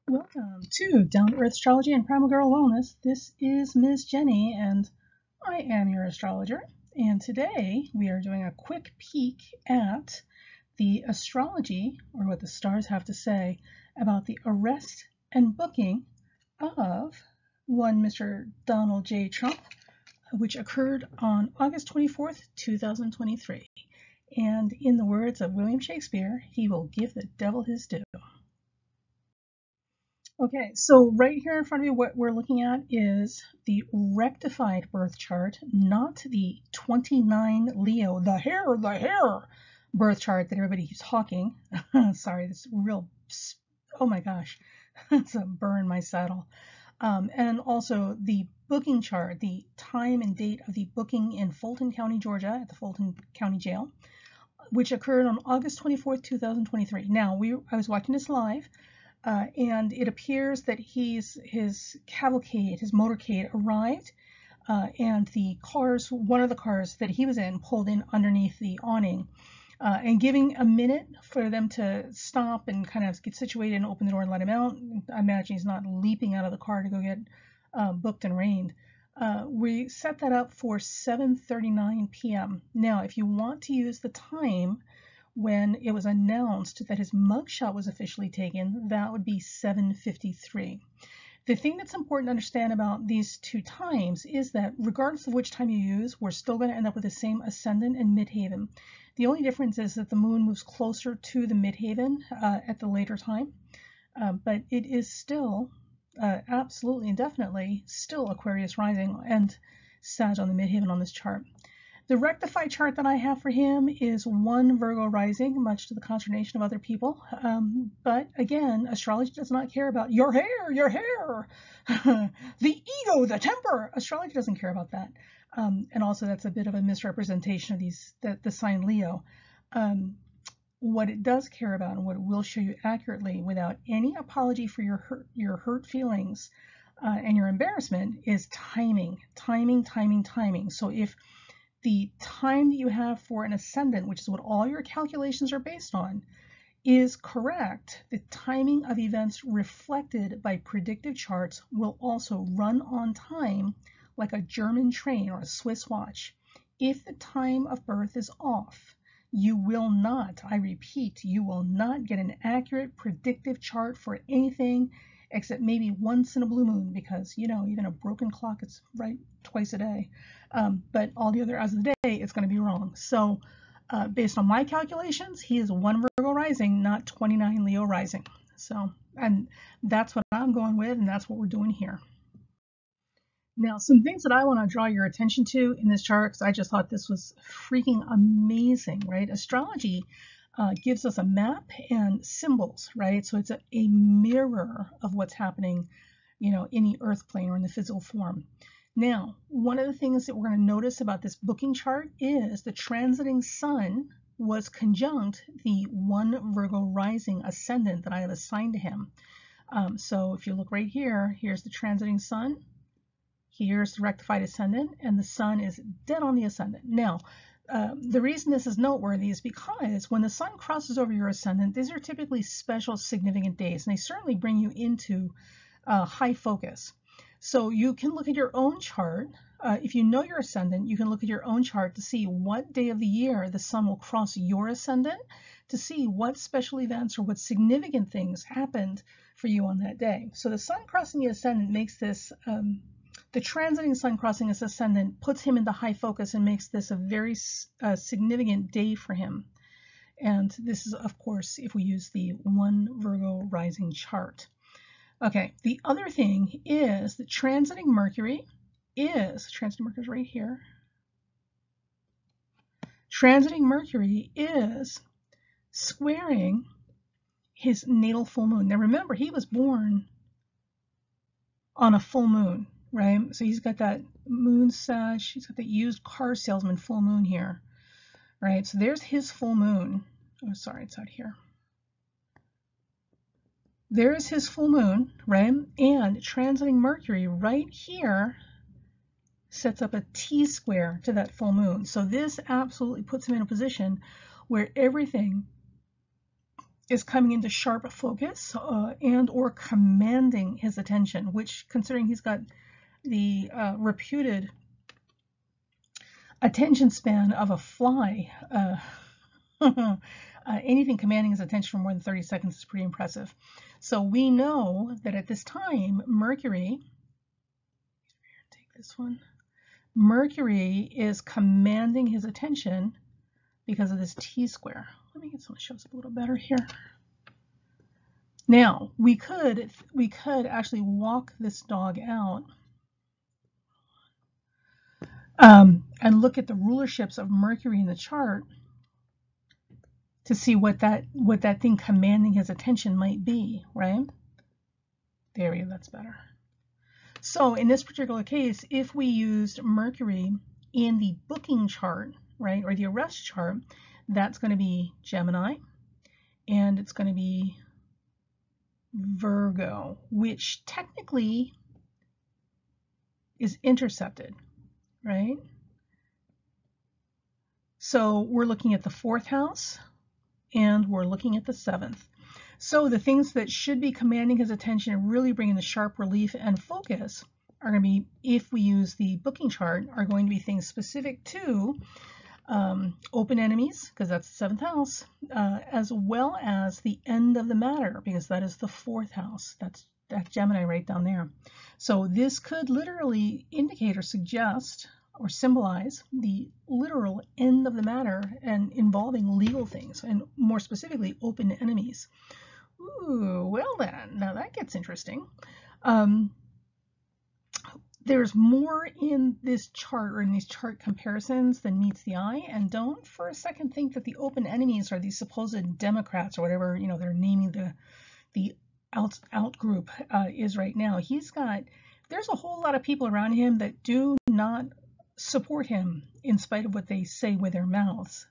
Welcome to Down to Earth Astrology and Primal Girl Wellness. This is Miss Jenny, and I am your astrologer. And today we are doing a quick peek at the astrology, or what the stars have to say, about the arrest and booking of one Mr. Donald J. Trump, which occurred on August 24th, 2023. And in the words of William Shakespeare, he will give the devil his due. Okay, so right here in front of you, what we're looking at is the rectified birth chart, not the 29 Leo, the hair birth chart that everybody keeps hawking. Sorry, this real, oh my gosh, it's a burn in my saddle. And also the booking chart, the time and date of the booking in Fulton County, Georgia, at the Fulton County Jail, which occurred on August 24th, 2023. Now, I was watching this live. And it appears that his cavalcade, his motorcade arrived, and one of the cars that he was in pulled in underneath the awning, and giving a minute for them to stop and kind of get situated and open the door and let him out. I imagine he's not leaping out of the car to go get booked and arraigned. We set that up for 7:39 p.m. Now, if you want to use the time when it was announced that his mugshot was officially taken, that would be 7:53. The thing that's important to understand about these two times is that regardless of which time you use, we're still going to end up with the same ascendant and midheaven. The only difference is that the moon moves closer to the midheaven at the later time, but it is still absolutely and definitely still Aquarius rising and Sag on the midheaven on this chart. The rectified chart that I have for him is one Virgo rising, much to the consternation of other people. But again, astrology does not care about your hair, the ego, the temper. Astrology doesn't care about that. And also that's a bit of a misrepresentation of the sign Leo. What it does care about, and what it will show you accurately without any apology for your hurt feelings and your embarrassment, is timing. So if the time that you have for an ascendant, which is what all your calculations are based on, is correct, the timing of events reflected by predictive charts will also run on time like a German train or a Swiss watch. If the time of birth is off, you will not, I repeat, you will not get an accurate predictive chart for anything except maybe once in a blue moon, because, you know, even a broken clock is right twice a day. But all the other hours of the day, it's going to be wrong. So based on my calculations, he is one Virgo rising, not 29 Leo rising. So, and that's what I'm going with, and that's what we're doing here. Now, some things that I want to draw your attention to in this chart, because I just thought this was freaking amazing, right? Astrology gives us a map and symbols, right? So it's a mirror of what's happening, you know, in the earth plane or in the physical form. Now, one of the things that we're going to notice about this booking chart is the transiting sun was conjunct the one Virgo rising ascendant that I have assigned to him. So if you look right here, here's the transiting sun, here's the rectified ascendant, and the sun is dead on the ascendant. Now, the reason this is noteworthy is because when the sun crosses over your ascendant, these are typically special, significant days, and they certainly bring you into high focus. So you can look at your own chart. If you know your ascendant, you can look at your own chart to see what day of the year the sun will cross your ascendant, to see what special events or what significant things happened for you on that day. So the sun crossing the ascendant makes this the transiting sun crossing his ascendant puts him into high focus and makes this a very significant day for him. And this is, of course, if we use the one Virgo rising chart. Okay, the other thing is that transiting Mercury is right here. Transiting Mercury is squaring his natal full moon. Now remember, he was born on a full moon, right? So he's got that moon Sag, he's got the used car salesman full moon here, right? So there's his full moon. Oh, sorry, it's out here. There's his full moon, right? And transiting Mercury right here sets up a T-square to that full moon. So this absolutely puts him in a position where everything is coming into sharp focus and or commanding his attention, which, considering he's got the reputed attention span of a fly, anything commanding his attention for more than 30 seconds is pretty impressive. So we know that at this time, Mercury, take this one, Mercury is commanding his attention because of this T-square. Let me get something that shows up a little better here. Now, we could actually walk this dog out and look at the rulerships of Mercury in the chart to see what that thing commanding his attention might be, right? There we go, that's better. So in this particular case, if we used Mercury in the booking chart, right, or the arrest chart, that's going to be Gemini, and it's going to be Virgo, which technically is intercepted, right? So we're looking at the 4th house, and we're looking at the 7th. So the things that should be commanding his attention and really bringing the sharp relief and focus are going to be, if we use the booking chart, are going to be things specific to open enemies, because that's the 7th house, as well as the end of the matter, because that is the 4th house. That's Gemini right down there. So this could literally indicate or suggest or symbolize the literal end of the matter and involving legal things, and more specifically open enemies. Ooh, well then, now that gets interesting. There's more in this chart, or in these chart comparisons, than meets the eye, and don't for a second think that the open enemies are these supposed Democrats or whatever, you know, they're naming the out group is right now. There's a whole lot of people around him that do not support him in spite of what they say with their mouths.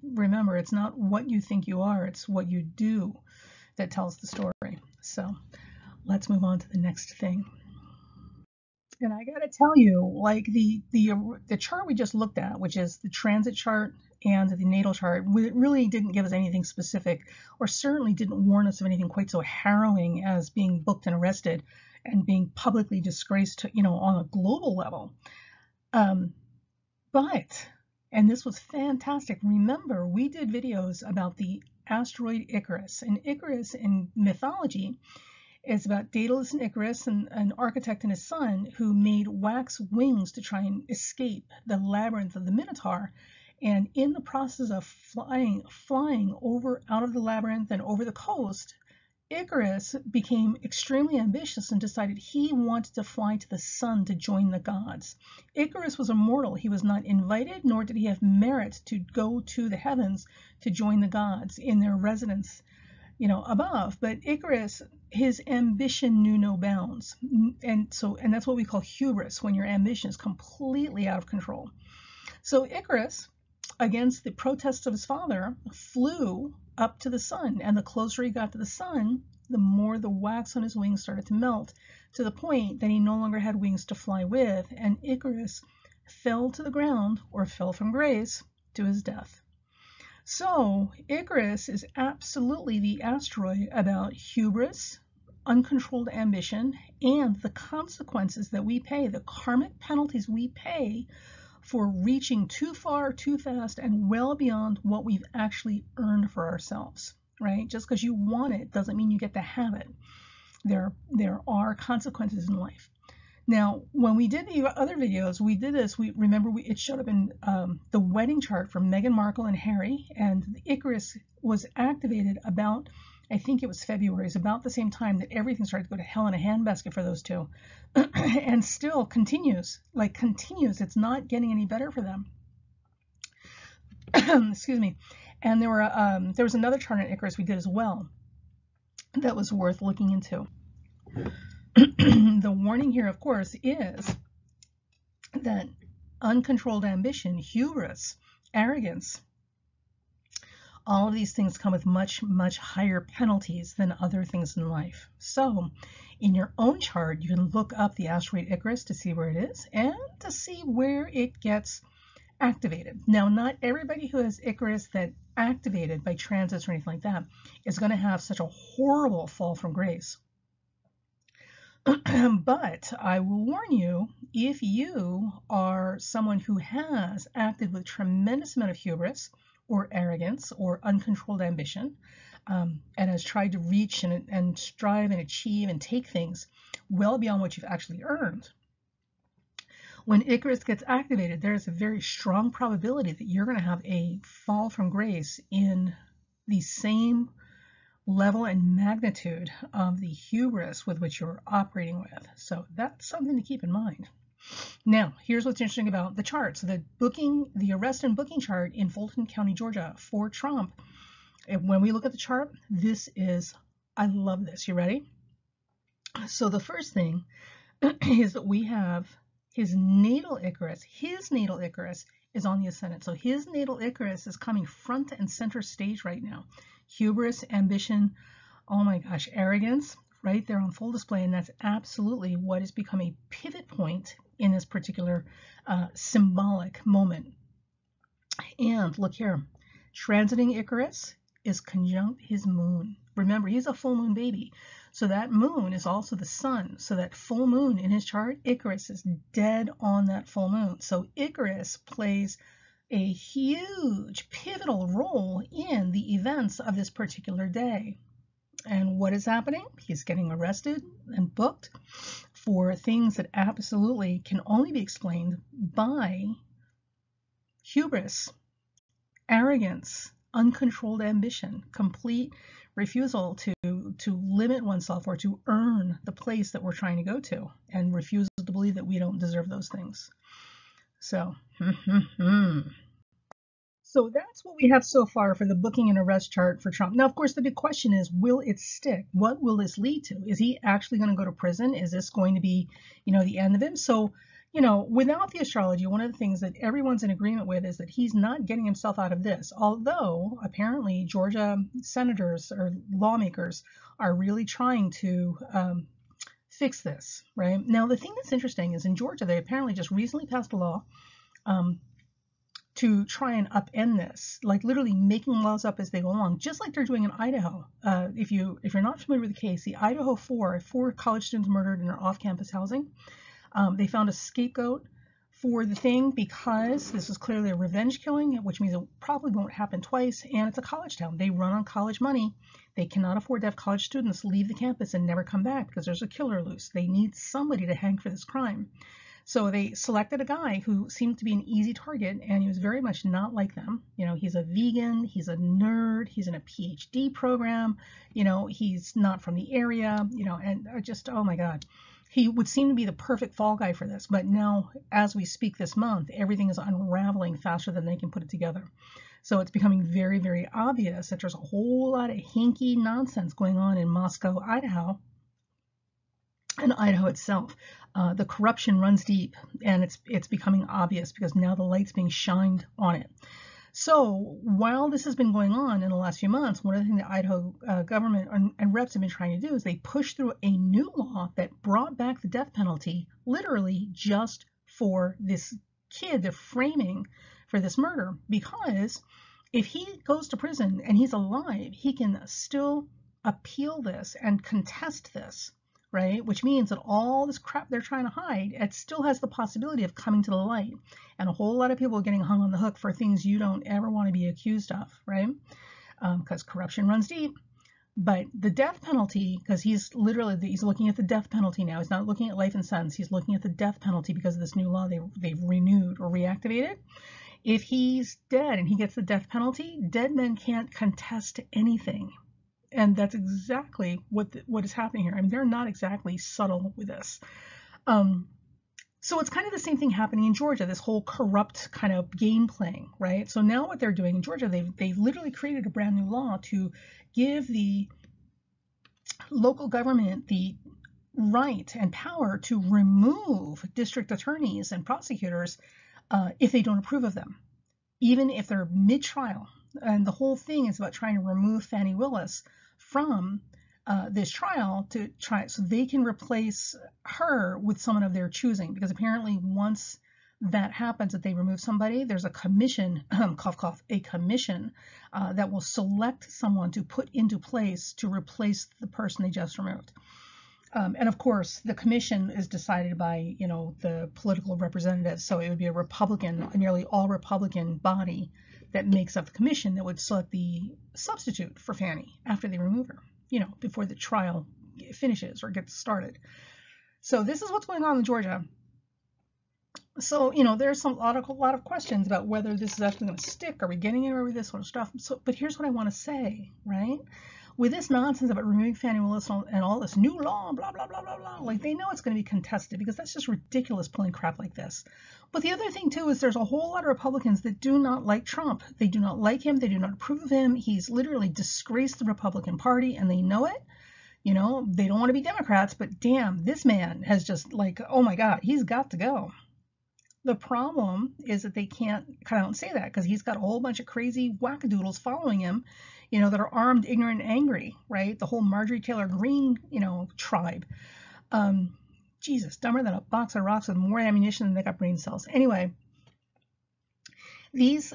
Remember, it's not what you think you are, it's what you do that tells the story. So let's move on to the next thing. And I got to tell you, like the chart we just looked at, which is the transit chart and the natal chart, it really didn't give us anything specific, or certainly didn't warn us of anything quite so harrowing as being booked and arrested and being publicly disgraced, you know, on a global level. But, and this was fantastic, remember, we did videos about the asteroid Icarus, and Icarus in mythology is about Daedalus and Icarus, an architect and his son, who made wax wings to try and escape the labyrinth of the Minotaur. And in the process of flying over out of the labyrinth and over the coast, Icarus became extremely ambitious and decided he wanted to fly to the sun to join the gods. Icarus was immortal. He was not invited, nor did he have merit to go to the heavens to join the gods in their residence, you know, above. But Icarus, his ambition knew no bounds, and that's what we call hubris, when your ambition is completely out of control. So Icarus, against the protests of his father, flew up to the sun, and the closer he got to the sun, the more the wax on his wings started to melt, to the point that he no longer had wings to fly with, and Icarus fell to the ground, or fell from grace, to his death. So Icarus is absolutely the asteroid about hubris, uncontrolled ambition, and the consequences that we pay, the karmic penalties we pay for reaching too far, too fast, and well beyond what we've actually earned for ourselves, right? Just because you want it doesn't mean you get to have it. There are consequences in life. Now, when we did the other videos, we did this, it showed up in the wedding chart for Meghan Markle and Harry, and the Icarus was activated about, I think it was February, it's about the same time that everything started to go to hell in a handbasket for those two, and still continues, it's not getting any better for them. Excuse me. And there was another chart on Icarus we did as well that was worth looking into. The warning here, of course, is that uncontrolled ambition, hubris, arrogance, all of these things come with much, much higher penalties than other things in life. So in your own chart, you can look up the asteroid Icarus to see where it is and to see where it gets activated. Now, not everybody who has Icarus that activated by transits or anything like that is going to have such a horrible fall from grace. But I will warn you, if you are someone who has acted with tremendous amount of hubris or arrogance or uncontrolled ambition, and has tried to reach and strive and achieve and take things well beyond what you've actually earned, when Icarus gets activated, there's a very strong probability that you're going to have a fall from grace in the same level and magnitude of the hubris with which you're operating with. So that's something to keep in mind. Now, here's what's interesting about the chart. So the arrest and booking chart in Fulton County, Georgia for Trump, when we look at the chart, I love this. You ready? So the first thing is that we have his natal Icarus. His natal Icarus is on the ascendant. So his natal Icarus is coming front and center stage right now. Hubris, ambition, oh my gosh, arrogance, right there on full display. And that's absolutely what has become a pivot point in this particular symbolic moment. And look here, transiting Icarus is conjunct his moon. Remember, he's a full moon baby. So that moon is also the sun. So that full moon in his chart, Icarus is dead on that full moon. So Icarus plays a huge pivotal role in the events of this particular day. And what is happening? He's getting arrested and booked for things that absolutely can only be explained by hubris, arrogance, uncontrolled ambition, complete refusal to limit oneself or to earn the place that we're trying to go to, and refusal to believe that we don't deserve those things. So, so that's what we have so far for the booking and arrest chart for Trump. Now, of course, the big question is, will it stick? What will this lead to? Is he actually going to go to prison? Is this going to be, the end of him? So, without the astrology, one of the things that everyone's in agreement with is that he's not getting himself out of this. Although, apparently, Georgia senators or lawmakers are really trying to fix this, right? Now, the thing that's interesting is in Georgia, they apparently just recently passed a law to try and upend this, like literally making laws up as they go along, just like they're doing in Idaho. If you're not familiar with the case, the Idaho four college students murdered in their off-campus housing. They found a scapegoat for the thing because this is clearly a revenge killing, which means it probably won't happen twice, and it's a college town. They run on college money. They cannot afford to have college students leave the campus and never come back because there's a killer loose. They need somebody to hang for this crime. So they selected a guy who seemed to be an easy target, and he was very much not like them. He's a vegan, he's a nerd, he's in a PhD program, he's not from the area, and just, oh my God. He would seem to be the perfect fall guy for this, but now, as we speak this month, everything is unraveling faster than they can put it together. So it's becoming very, very obvious that there's a whole lot of hinky nonsense going on in Moscow, Idaho, and Idaho itself. The corruption runs deep, and it's becoming obvious because now the light's being shined on it. So while this has been going on in the last few months, one of the things the Idaho government and reps have been trying to do is they pushed through a new law that brought back the death penalty, literally just for this kid they're framing for this murder. Because if he goes to prison and he's alive, he can still appeal this and contest this, right? Which means that all this crap they're trying to hide, it still has the possibility of coming to the light. And a whole lot of people are getting hung on the hook for things you don't ever want to be accused of, right? Because corruption runs deep. But the death penalty, because he's looking at the death penalty now. He's not looking at life and sentence. He's looking at the death penalty because of this new law they've renewed or reactivated. If he's dead and he gets the death penalty, dead men can't contest anything. And that's exactly what is happening here. I mean, they're not exactly subtle with this. So it's kind of the same thing happening in Georgia, this whole corrupt kind of game playing, right? So now what they're doing in Georgia, they've literally created a brand new law to give the local government the right and power to remove district attorneys and prosecutors if they don't approve of them, even if they're mid-trial. And the whole thing is about trying to remove Fani Willis from this trial to try so they can replace her with someone of their choosing, because apparently once that happens, that they remove somebody, there's a commission, cough, cough, a commission that will select someone to put into place to replace the person they just removed. And of course, the commission is decided by, the political representatives. So it would be a nearly all Republican body that makes up the commission that would select the substitute for Fanny after they remove her, before the trial finishes or gets started. So this is what's going on in Georgia. So, there's a lot of questions about whether this is actually going to stick. Are we getting anywhere with this sort of stuff? So, but here's what I want to say, right? With this nonsense about removing Fannie Willis and all this new law, blah, blah, blah, blah, blah, like they know it's going to be contested because that's just ridiculous pulling crap like this. But the other thing, too, is there's a whole lot of Republicans that do not like Trump. They do not like him. They do not approve of him. He's literally disgraced the Republican Party, and they know it. They don't want to be Democrats, but damn, this man has just oh my God, he's got to go. The problem is that they can't come out and say that because he's got a whole bunch of crazy wackadoodles following him, that are armed, ignorant, and angry, right? The whole Marjorie Taylor Greene, tribe. Jesus, dumber than a box of rocks with more ammunition than they got brain cells. Anyway,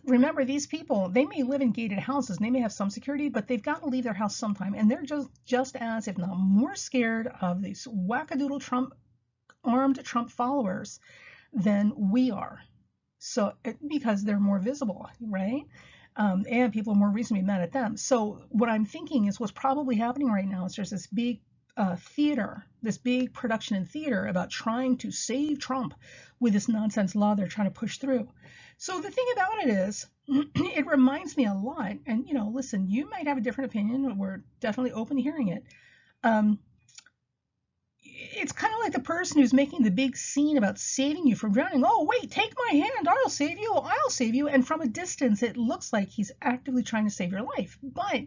remember, these people, they may live in gated houses and they may have some security, but they've got to leave their house sometime. And they're just as, if not more scared of these wackadoodle armed Trump followers than we are. So, because they're more visible, right? And people are more reasonably mad at them. So what I'm thinking is what's probably happening right now is there's this big this big production in theater about trying to save Trump with this nonsense law they're trying to push through. So the thing about it is, it reminds me a lot, and listen, you might have a different opinion. We're definitely open to hearing it. It's kind of like the person who's making the big scene about saving you from drowning. Oh, wait, take my hand. I'll save you. I'll save you. And from a distance, it looks like he's actively trying to save your life. But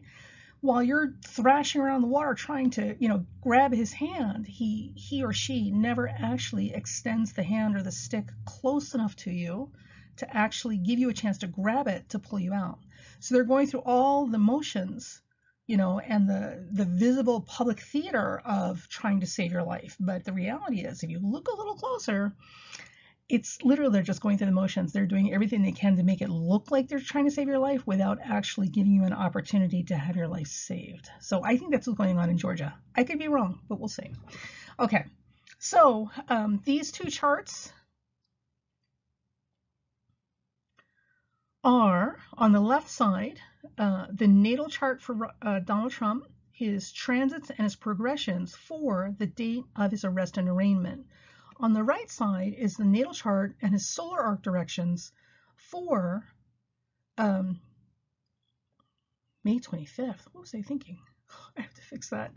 while you're thrashing around the water trying to, grab his hand, he or she never actually extends the hand or the stick close enough to you to actually give you a chance to grab it to pull you out. So they're going through all the motions, and the visible public theater of trying to save your life. But the reality is, if you look a little closer, it's literally they're just going through the motions. They're doing everything they can to make it look like they're trying to save your life without actually giving you an opportunity to have your life saved. So I think that's what's going on in Georgia. I could be wrong, but we'll see. Okay, so these two charts are on the left side, the natal chart for Donald Trump, his transits and his progressions for the date of his arrest and arraignment. On the right side is the natal chart and his solar arc directions for May 25th. What was I thinking? I have to fix that.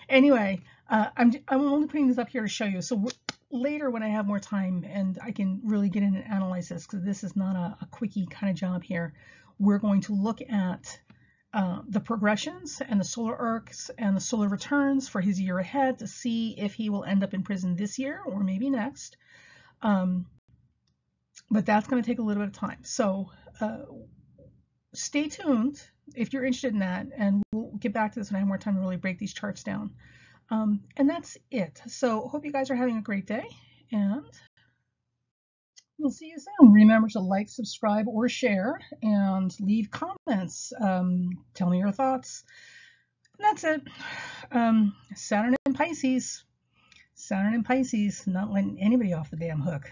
Anyway, I'm only putting this up here to show you. So later when I have more time and I can really get in and analyze this, because this is not a quickie kind of job here, we're going to look at the progressions and the solar arcs and the solar returns for his year ahead to see if he will end up in prison this year or maybe next. But that's going to take a little bit of time. So stay tuned if you're interested in that, and we'll get back to this when I have more time to really break these charts down. And that's it. So hope you guys are having a great day, and we'll see you soon. Remember to like, subscribe, or share, and leave comments. Tell me your thoughts. And that's it. Saturn in Pisces. Saturn in Pisces, not letting anybody off the damn hook.